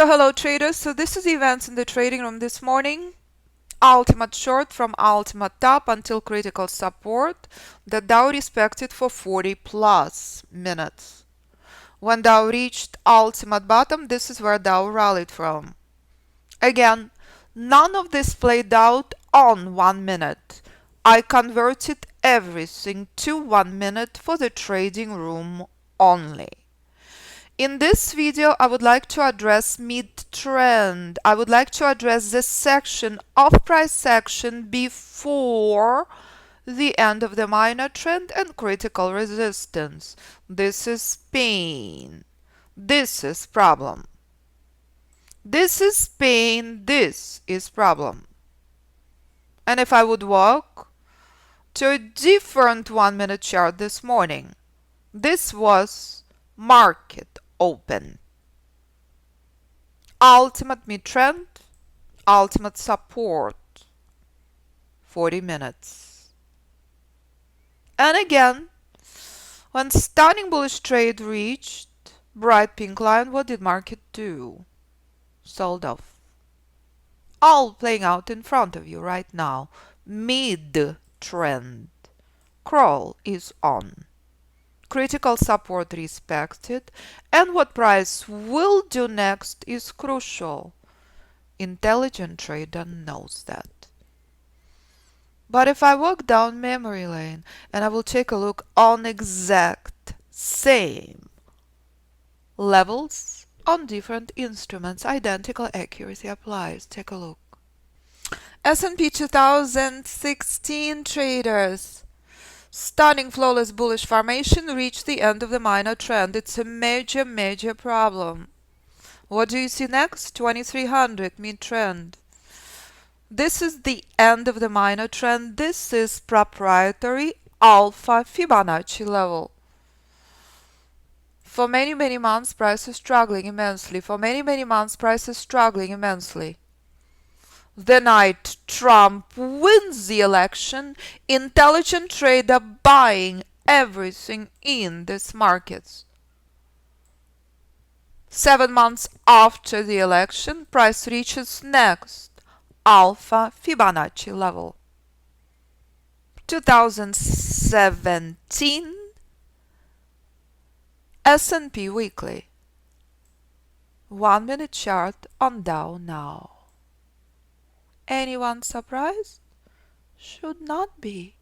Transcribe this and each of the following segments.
So hello traders, so this is the events in the trading room this morning. Ultimate short from ultimate top until critical support. The Dow respected for 40 plus minutes. When Dow reached ultimate bottom, this is where Dow rallied from. Again, none of this played out on 1 minute. I converted everything to 1 minute for the trading room only. In this video, I would like to address mid-trend. I would like to address this section of price action before the end of the minor trend and critical resistance. This is pain. This is problem. This is pain. This is problem. And if I would walk to a different 1 minute chart this morning, this was market open. Ultimate mid-trend, ultimate support, 40 minutes. And again, when stunning bullish trade reached bright pink line, what did market do? Sold off. All playing out in front of you right now. Mid-trend. Crawl is on. Critical support respected, and what price will do next is crucial. Intelligent trader knows that. But if I walk down memory lane and I will take a look on exact same levels on different instruments, identical accuracy applies. Take a look. S&P 2016 traders. Stunning flawless bullish formation reached the end of the minor trend. It's a major problem. What do you see next? 2300 mid-trend. This is the end of the minor trend. This is proprietary alpha Fibonacci level. For many months, price is struggling immensely. For many months, price is struggling immensely. The night Trump wins the election, intelligent trader buying everything in these markets. 7 months after the election, price reaches next alpha Fibonacci level. 2017 S&P weekly. 1 minute chart on Dow now. Anyone surprised? Should not be.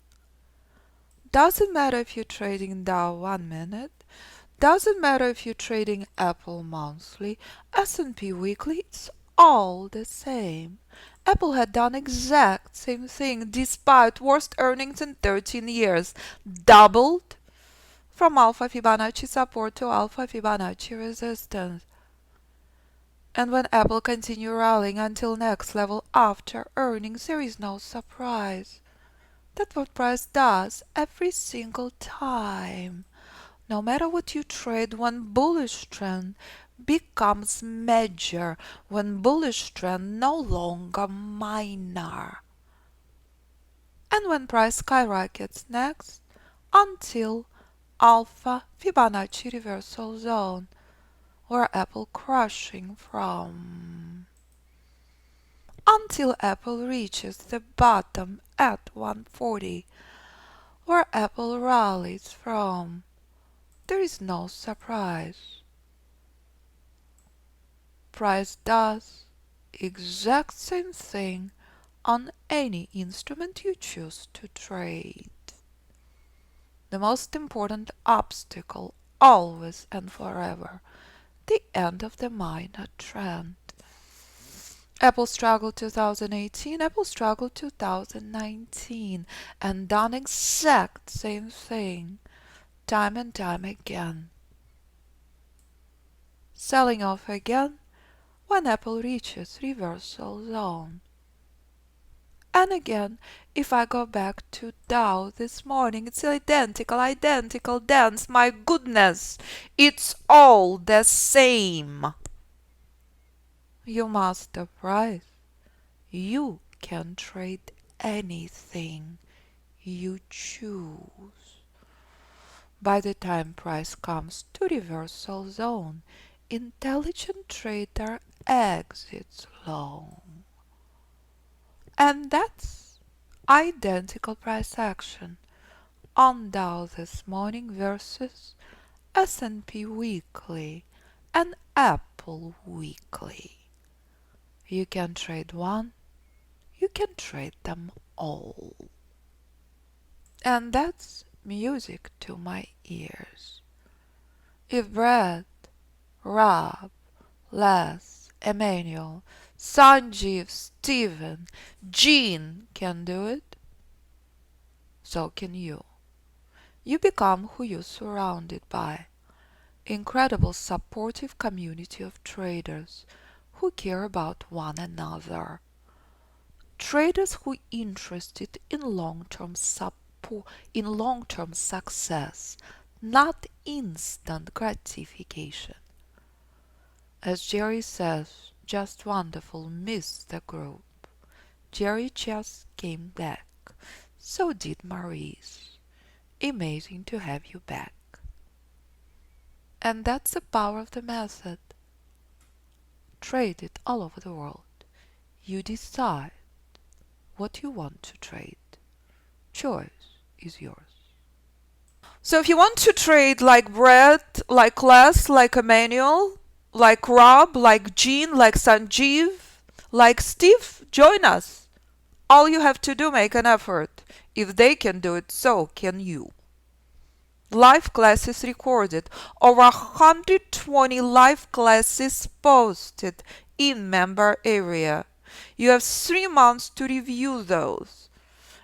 Doesn't matter if you're trading Dow 1 minute. Doesn't matter if you're trading Apple monthly. S&P weekly, it's all the same. Apple had done exact same thing despite worst earnings in 13 years. Doubled from alpha Fibonacci support to alpha Fibonacci resistance. And when Apple continue rallying until next level after earnings, there is no surprise. That's what price does every single time. No matter what you trade, when bullish trend becomes major, when bullish trend no longer minor. And when price skyrockets next until alpha Fibonacci reversal zone, where Apple crushing from. Until Apple reaches the bottom at 140, where Apple rallies from. There is no surprise. Price does exact same thing on any instrument you choose to trade. The most important obstacle, always and forever, the end of the minor trend. Apple struggled 2018, Apple struggled 2019, and done exact same thing, time and time again. Selling off again when Apple reaches reversal zone. And again, if I go back to Dow this morning, it's identical dance. My goodness, it's all the same. You master price. You can trade anything you choose. By the time price comes to reversal zone, intelligent trader exits low. And that's identical price action on Dow this morning versus S&P weekly and Apple weekly. You can trade one, you can trade them all. And that's music to my ears. If Brad, Rob, Les, Emmanuel, Sanjeev, Steven, Jean can do it, so can you. You become who you're surrounded by. Incredible supportive community of traders who care about one another. Traders who are interested in long-term success, not instant gratification. As Jerry says, just wonderful, miss the group. Jerry just came back. So did Maurice. Amazing to have you back. And that's the power of the method. Trade it all over the world. You decide what you want to trade. Choice is yours. So if you want to trade like Brett, like Les, like Emmanuel, like Rob, like Jean, like Sanjeev, like Steve, join us. All you have to do, make an effort. If they can do it, so can you. Live classes recorded. Over 120 live classes posted in member area. You have 3 months to review those.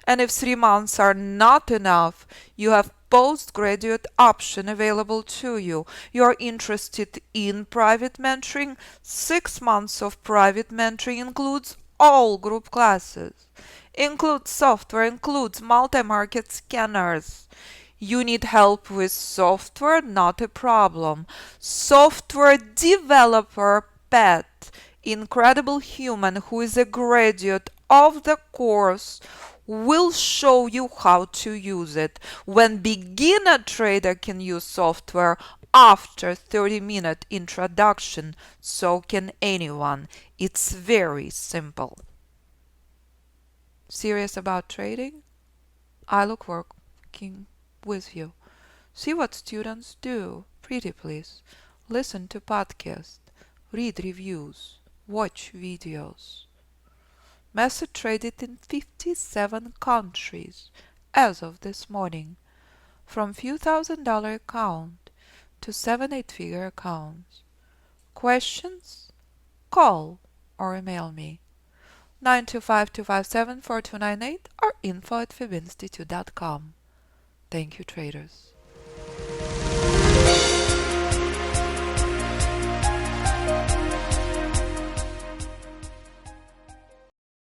And if 3 months are not enough, you have postgraduate option available to you. You are interested in private mentoring? 6 months of private mentoring includes all group classes, includes software, includes multi-market scanners. You need help with software? Not a problem. Software developer Pat, incredible human who is a graduate of the course, will show you how to use it. When beginner trader can use software after 30-minute introduction, so can anyone. It's very simple. Serious about trading? I look working with you. See what students do. Pretty please. Listen to podcasts. Read reviews. Watch videos. Method traded in 57 countries as of this morning, from few $1,000 account to 7-8-figure accounts. Questions? Call or email me 925-257-4298 or info@fibinstitute.com. Thank you, traders.